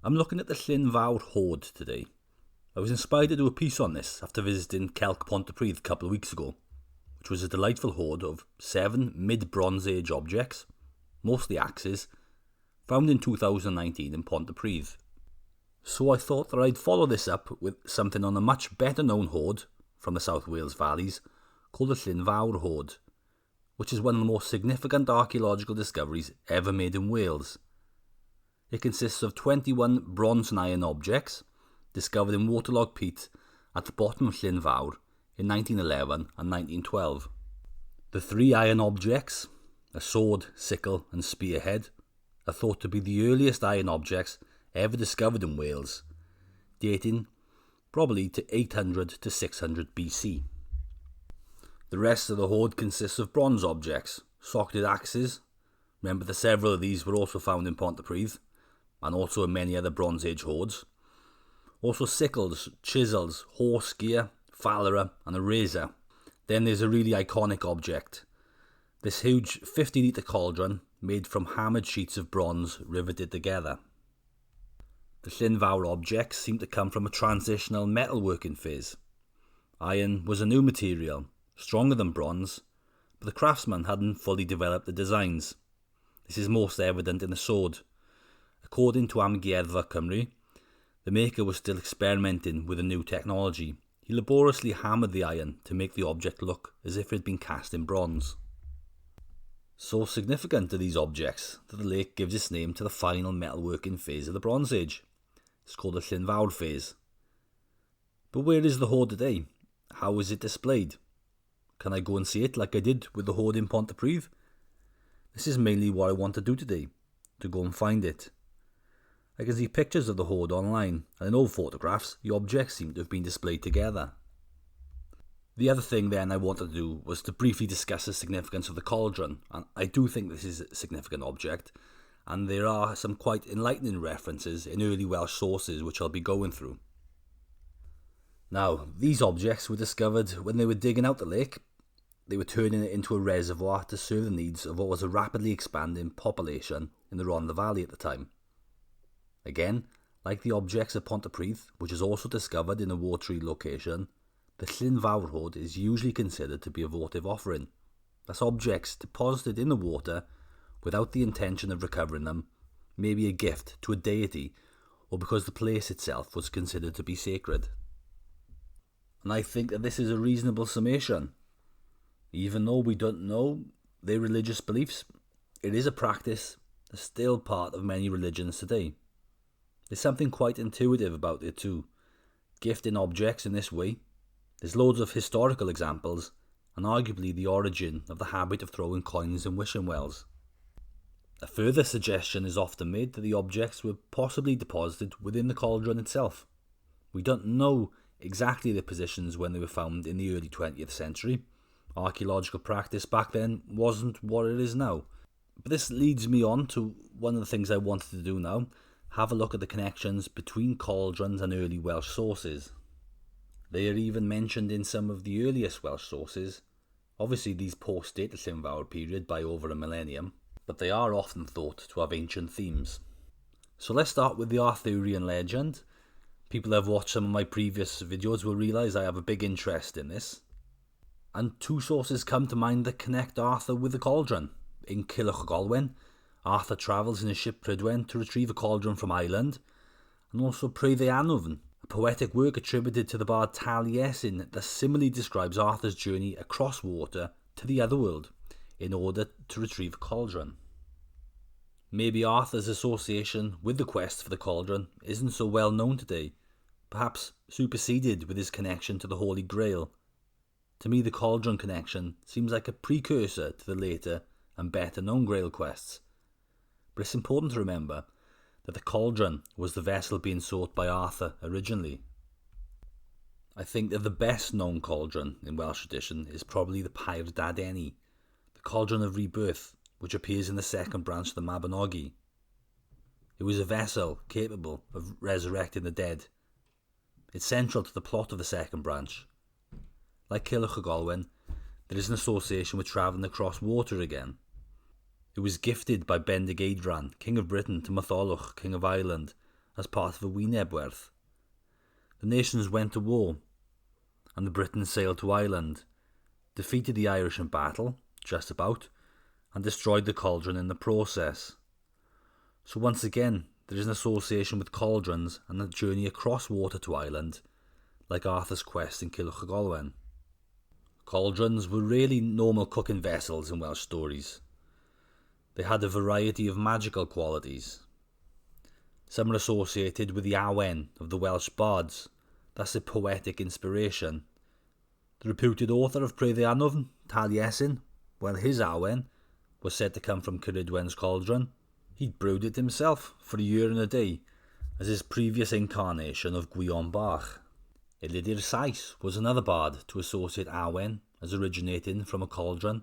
I'm looking at the Llyn Fawr Hoard today. I was inspired to do a piece on this after visiting Celc Pontypridd a couple of weeks ago, which was a delightful hoard of 7 mid-Bronze Age objects, mostly axes, found in 2019 in Pontypridd. So I thought that I'd follow this up with something on a much better known hoard from the South Wales valleys called the Llyn Fawr Hoard, which is one of the most significant archaeological discoveries ever made in Wales. It consists of 21 bronze and iron objects discovered in waterlogged peat at the bottom of Llyn Fawr in 1911 and 1912. The 3 iron objects, a sword, sickle and spearhead, are thought to be the earliest iron objects ever discovered in Wales, dating probably to 800 to 600 BC. The rest of the hoard consists of bronze objects, socketed axes. Remember that several of these were also found in Pontypridd, and also in many other Bronze Age hoards. Also sickles, chisels, horse gear, falera and a razor. Then there's a really iconic object, this huge 50-litre cauldron made from hammered sheets of bronze riveted together. The Llyn Fawr objects seem to come from a transitional metalworking phase. Iron was a new material, stronger than bronze, but the craftsman hadn't fully developed the designs. This is most evident in the sword. According to Amgueddfa Cymru, the maker was still experimenting with a new technology. He laboriously hammered the iron to make the object look as if it had been cast in bronze. So significant are these objects that the lake gives its name to the final metalworking phase of the Bronze Age. It's called the Llyn Fawr phase. But where is the hoard today? How is it displayed? Can I go and see it like I did with the hoard in Pontypridd? This is mainly what I want to do today, to go and find it. I can see pictures of the hoard online, and in old photographs, the objects seem to have been displayed together. The other thing then I wanted to do was to briefly discuss the significance of the cauldron, and I do think this is a significant object, and there are some quite enlightening references in early Welsh sources which I'll be going through. Now, these objects were discovered when they were digging out the lake. They were turning it into a reservoir to serve the needs of what was a rapidly expanding population in the Rhondda Valley at the time. Again, like the objects at Pontypridd, which is also discovered in a watery location, the Llyn Fawr Hoard is usually considered to be a votive offering. That's objects deposited in the water without the intention of recovering them, maybe a gift to a deity, or because the place itself was considered to be sacred. And I think that this is a reasonable summation. Even though we don't know their religious beliefs, it is a practice that's still part of many religions today. There's something quite intuitive about it too, gifting objects in this way. There's loads of historical examples, and arguably the origin of the habit of throwing coins in wishing wells. A further suggestion is often made that the objects were possibly deposited within the cauldron itself. We don't know exactly the positions when they were found in the early 20th century. Archaeological practice back then wasn't what it is now. But this leads me on to one of the things I wanted to do now, have a look at the connections between cauldrons and early Welsh sources. They are even mentioned in some of the earliest Welsh sources. Obviously these post-date the Llyn Fawr period by over a millennium, but they are often thought to have ancient themes. So let's start with the Arthurian legend. People who have watched some of my previous videos will realise I have a big interest in this. And 2 sources come to mind that connect Arthur with the cauldron. In Culhwch, Arthur travels in his ship Prydwen to retrieve a cauldron from Ireland, and also Pryddi, a poetic work attributed to the bard Taliesin that similarly describes Arthur's journey across water to the otherworld in order to retrieve a cauldron. Maybe Arthur's association with the quest for the cauldron isn't so well known today, perhaps superseded with his connection to the Holy Grail. To me, the cauldron connection seems like a precursor to the later and better known Grail quests. But it's important to remember that the cauldron was the vessel being sought by Arthur originally. I think that the best known cauldron in Welsh tradition is probably the Pair Dadeni, the cauldron of rebirth, which appears in the second branch of the Mabinogi. It was a vessel capable of resurrecting the dead. It's central to the plot of the second branch. Like Culhwch, there is an association with travelling across water again. It was gifted by Bendigeidfran, King of Britain, to Matholwch, King of Ireland, as part of a wynebwerth. The nations went to war, and the Britons sailed to Ireland, defeated the Irish in battle, just about, and destroyed the cauldron in the process. So once again, there is an association with cauldrons and a journey across water to Ireland, like Arthur's quest in Cilwch y Golwen. Cauldrons were really normal cooking vessels in Welsh stories. They had a variety of magical qualities. Some are associated with the awen of the Welsh bards. That's their poetic inspiration. The reputed author of Pryddianwfn, Taliesin, well, his awen was said to come from Ceridwen's cauldron. He'd brewed it himself for a year and a day as his previous incarnation of Gwion Bach. Ilidir Sais was another bard to associate awen as originating from a cauldron.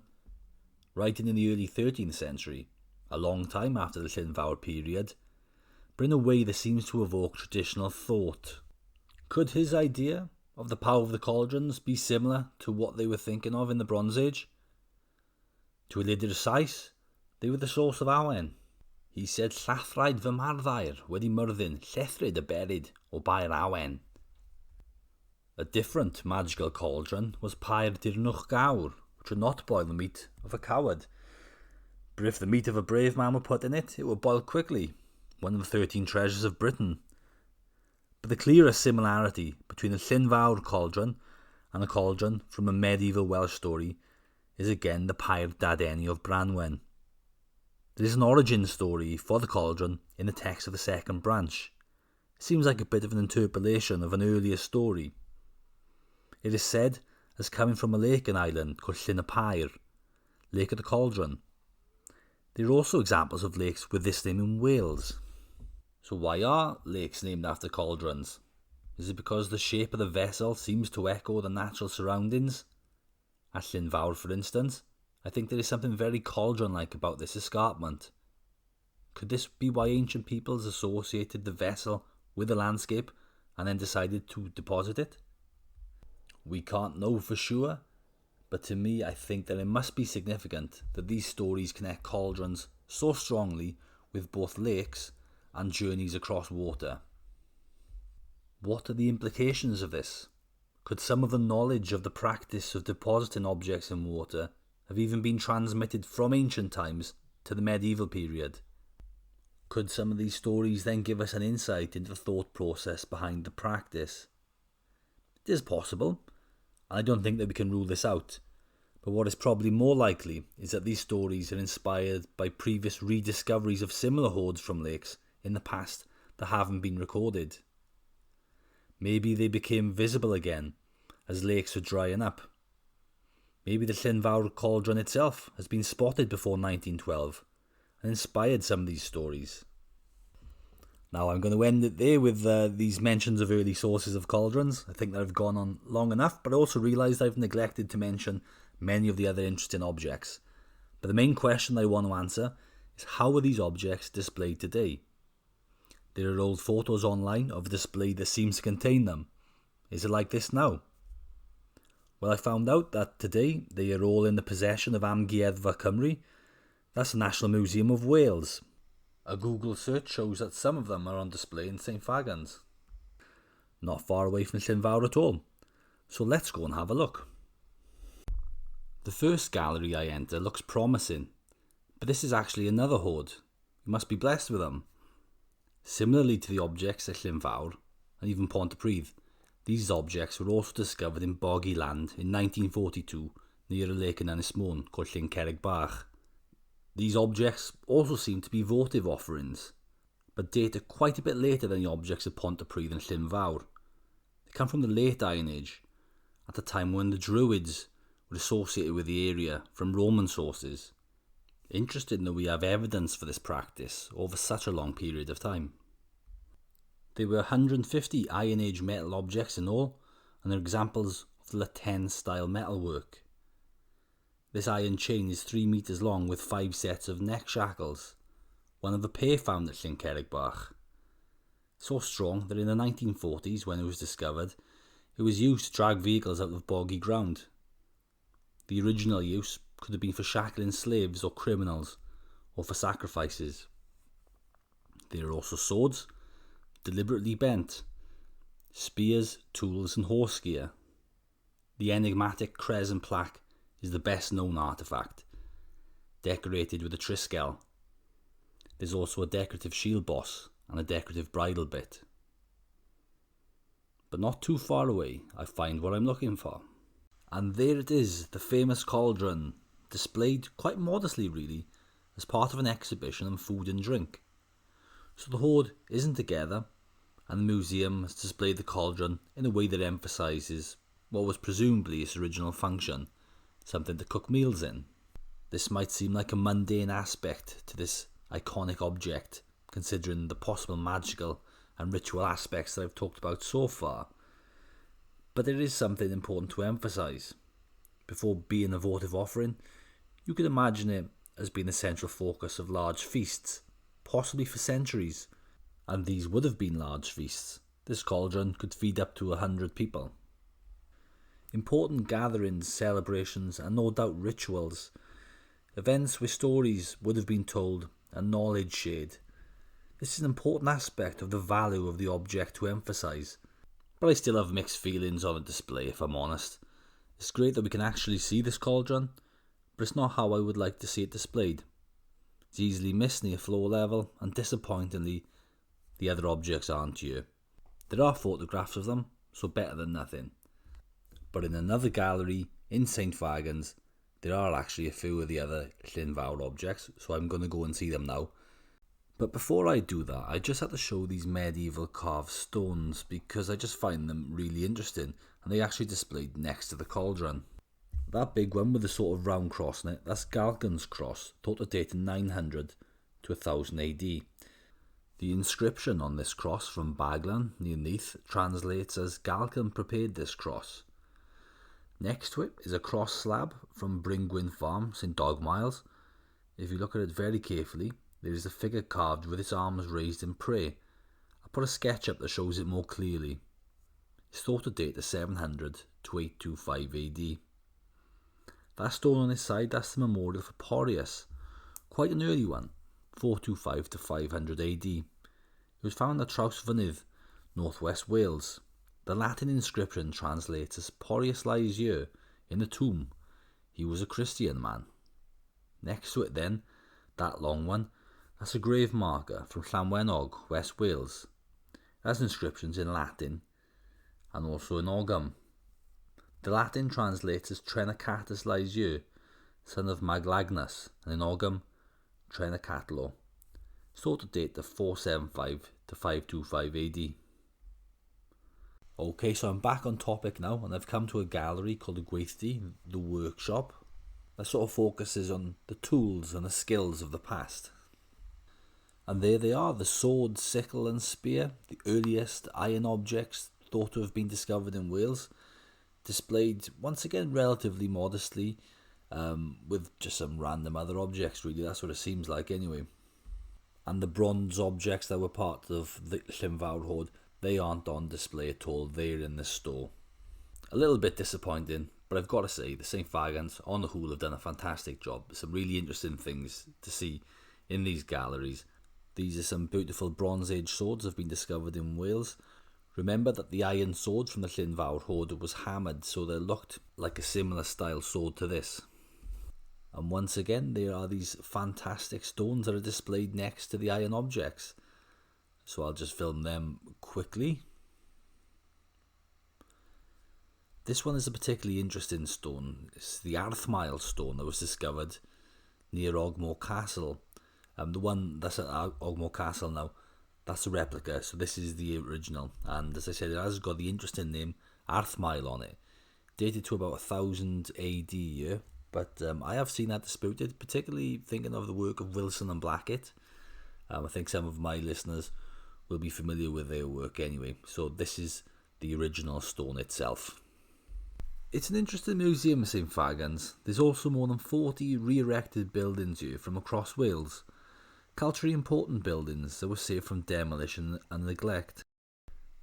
Writing in the early 13th century, a long time after the Llyn Fawr period, but in a way that seems to evoke traditional thought. Could his idea of the power of the cauldrons be similar to what they were thinking of in the Bronze Age? To Ilidir Sais, they were the source of awen. He said Llathrhaid fy mardddair wedi myrddin llethrid y berid o bair awen. A different magical cauldron was Pair Dirnwch Gawr, which would not boil the meat of a coward. But if the meat of a brave man were put in it, it would boil quickly, one of the 13 treasures of Britain. But the clearest similarity between the Llyn Fawr cauldron and a cauldron from a medieval Welsh story is again the Pair Dadeni of Branwen. There is an origin story for the cauldron in the text of the second branch. It seems like a bit of an interpolation of an earlier story. It is said as coming from a lake in Ireland called Llyn y Pair, Lake of the Cauldron. There are also examples of lakes with this name in Wales. So why are lakes named after cauldrons? Is it because the shape of the vessel seems to echo the natural surroundings? At Llyn Fawr, for instance, I think there is something very cauldron-like about this escarpment. Could this be why ancient peoples associated the vessel with the landscape and then decided to deposit it? We can't know for sure, but to me I think that it must be significant that these stories connect cauldrons so strongly with both lakes and journeys across water. What are the implications of this? Could some of the knowledge of the practice of depositing objects in water have even been transmitted from ancient times to the medieval period? Could some of these stories then give us an insight into the thought process behind the practice? It is possible, and I don't think that we can rule this out, but what is probably more likely is that these stories are inspired by previous rediscoveries of similar hoards from lakes in the past that haven't been recorded. Maybe they became visible again as lakes were drying up. Maybe the Llyn Fawr cauldron itself has been spotted before 1912 and inspired some of these stories. Now I'm going to end it there with these mentions of early sources of cauldrons. I think that I've gone on long enough, but I also realised I've neglected to mention many of the other interesting objects. But the main question I want to answer is, how are these objects displayed today? There are old photos online of a display that seems to contain them. Is it like this now? Well, I found out that today they are all in the possession of Amgueddfa Cymru. That's the National Museum of Wales. A Google search shows that some of them are on display in St Fagans, not far away from Llyn Fawr at all. So let's go and have a look. The first gallery I enter looks promising, but this is actually another hoard. You must be blessed with them. Similarly to the objects at Llyn Fawr and even Pontypridd, these objects were also discovered in boggy land in 1942 near a lake in Ynys Môn called Llyn Cerrig Bach. These objects also seem to be votive offerings, but date quite a bit later than the objects of Pontypridd and Llyn Fawr. They come from the late Iron Age, at the time when the Druids were associated with the area from Roman sources. Interesting that we have evidence for this practice over such a long period of time. There were 150 Iron Age metal objects in all, and they're examples of the La Tène style metalwork. This iron chain is 3 meters long with 5 sets of neck shackles, one of the pair found at Llyn Cerrig Bach. So strong that in the 1940s, when it was discovered, it was used to drag vehicles out of boggy ground. The original use could have been for shackling slaves or criminals, or for sacrifices. There are also swords, deliberately bent, spears, tools and horse gear. The enigmatic crescent plaque is the best known artefact, decorated with a triskel. There's also a decorative shield boss and a decorative bridle bit. But not too far away, I find what I'm looking for. And there it is, the famous cauldron, displayed quite modestly really, as part of an exhibition on food and drink. So the hoard isn't together, and the museum has displayed the cauldron in a way that emphasises what was presumably its original function, something to cook meals in. This might seem like a mundane aspect to this iconic object, considering the possible magical and ritual aspects that I've talked about so far. But there is something important to emphasise. Before being a votive offering, you could imagine it as being the central focus of large feasts, possibly for centuries, and these would have been large feasts. This cauldron could feed up to 100 people. Important gatherings, celebrations, and no doubt rituals, events where stories would have been told and knowledge shared. This is an important aspect of the value of the object to emphasise, but I still have mixed feelings on the display if I'm honest. It's great that we can actually see this cauldron, but it's not how I would like to see it displayed. It's easily missed near floor level, and disappointingly, the other objects aren't here. There are photographs of them, so better than nothing. But in another gallery in St Fagans, there are actually a few of the other Llyn Fawr objects, so I'm going to go and see them now. But before I do that, I just had to show these medieval carved stones because I just find them really interesting, and they actually displayed next to the cauldron. That big one with the sort of round cross in it, that's Galgan's cross, thought to date in 900 to 1000 AD. The inscription on this cross from Baglan near Neath translates as Galgan prepared this cross. Next to it is a cross slab from Llyn Farm, St Dogmiles. If you look at it very carefully, there is a figure carved with its arms raised in prayer. I'll put a sketch up that shows it more clearly. It's thought to date to 700 to 825 AD. That stone on its side, that's the memorial for Porreus, quite an early one, 425 to 500 AD. It was found at Traws-Fynydd, northwest Wales. The Latin inscription translates as Porreus lies here, in the tomb. He was a Christian man. Next to it then, that long one, that's a grave marker from Llanwenog, West Wales. It has inscriptions in Latin and also in Ogham. The Latin translates as Trenacatus lies here, son of Maglagnus, and in Ogham, Trenacatlo. It's thought to date to 475 to 525 AD. Okay, so I'm back on topic now, and I've come to a gallery called the Gweithdy, the workshop, that sort of focuses on the tools and the skills of the past. And there they are, the sword, sickle and spear, the earliest iron objects thought to have been discovered in Wales, displayed once again relatively modestly, with just some random other objects really, that's what it seems like anyway. And the bronze objects that were part of the Llyn Fawr Hoard, they aren't on display at all, they're in this store. A little bit disappointing, but I've got to say, the St Fagans on the whole have done a fantastic job. Some really interesting things to see in these galleries. These are some beautiful Bronze Age swords that have been discovered in Wales. Remember that the iron sword from the Llyn Fawr Hoard was hammered, so they looked like a similar style sword to this. And once again, there are these fantastic stones that are displayed next to the iron objects. So I'll just film them quickly. This one is a particularly interesting stone. It's the Arthmile stone that was discovered near Ogmore Castle. The one that's at Ogmore Castle now, that's a replica, so this is the original. And as I said, it has got the interesting name Arthmile on it. Dated to about 1000 AD year, but I have seen that disputed, particularly thinking of the work of Wilson and Blackett. I think some of my listeners will be familiar with their work anyway. So this is the original stone itself. It's an interesting museum, St Fagans. There's also more than 40 re-erected buildings here from across Wales. Culturally important buildings that were saved from demolition and neglect.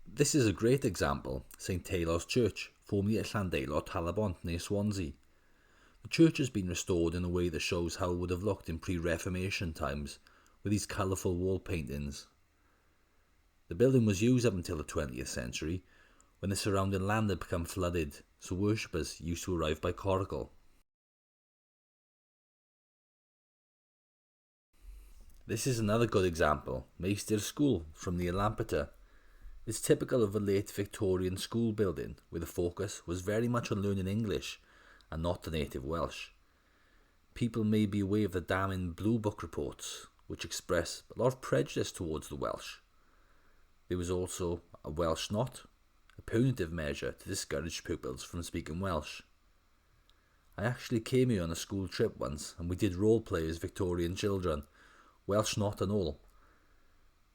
This is a great example, St Taylor's Church, formerly at Llandeilo, Talabont near Swansea. The church has been restored in a way that shows how it would have looked in pre-Reformation times, with these colourful wall paintings. The building was used up until the 20th century, when the surrounding land had become flooded, so worshippers used to arrive by coracle. This is another good example, Meister School from the Lampeter. It's typical of a late Victorian school building, where the focus was very much on learning English and not the native Welsh. People may be aware of the damning Blue Book reports, which express a lot of prejudice towards the Welsh. There was also a Welsh Not, a punitive measure to discourage pupils from speaking Welsh. I actually came here on a school trip once, and we did role play as Victorian children, Welsh Not and all.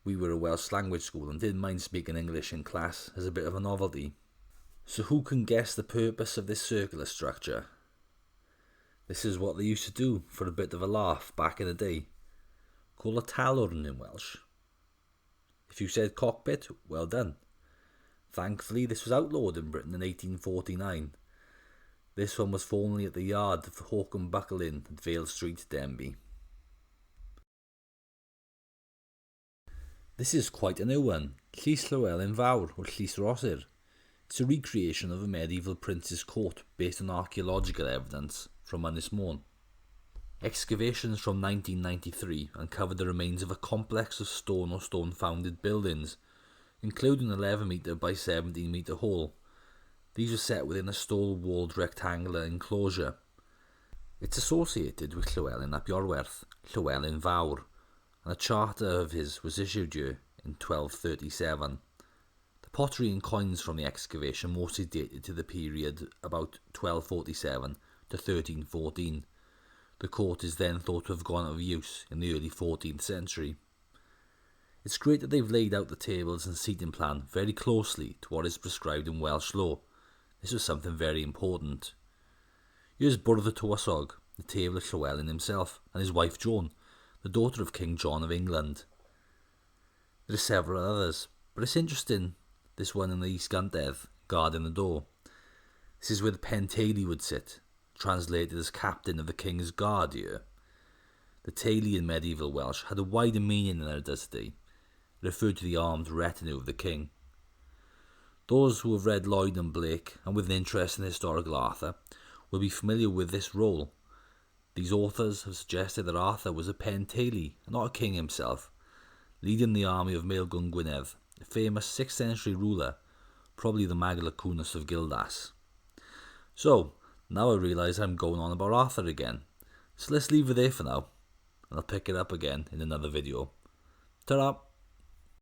We were a Welsh language school and didn't mind speaking English in class as a bit of a novelty. So who can guess the purpose of this circular structure? This is what they used to do for a bit of a laugh back in the day. Called a talwrn in Welsh. If you said cockpit, well done. Thankfully this was outlawed in Britain in 1849. This one was formerly at the yard of Hawk and Buckle Inn at Vale Street, Denbigh. This is quite a new one, Llyn Fawr or Llys Rosir. It's a recreation of a medieval prince's court based on archaeological evidence from Ynys Môn. Excavations from 1993 uncovered the remains of a complex of stone or stone-founded buildings, including an 11 metre by 17 metre hall. These were set within a stone-walled rectangular enclosure. It's associated with Llywelyn ap Iorwerth, Llywelyn Fawr, and a charter of his was issued here in 1237. The pottery and coins from the excavation mostly dated to the period about 1247 to 1314. The court is then thought to have gone out of use in the early 14th century. It's great that they've laid out the tables and seating plan very closely to what is prescribed in Welsh law. This was something very important. Here's Bwrdd y Tywysog, the table of Llywelyn himself, and his wife Joan, the daughter of King John of England. There are several others, but it's interesting, this one in the East Gantedd, guarding the door. This is where the Penteili would sit, translated as captain of the King's Guard here. The taili in medieval Welsh had a wider meaning than it does today. It referred to the armed retinue of the king. Those who have read Lloyd and Blake, and with an interest in historical Arthur, will be familiar with this role. These authors have suggested that Arthur was a Penteili, and not a king himself, leading the army of Maelgwn Gwynedd, a famous 6th century ruler, probably the Magla Cwnus of Gildas. So, now I realise I'm going on about Arthur again, so let's leave it there for now, and I'll pick it up again in another video. Ta-ra!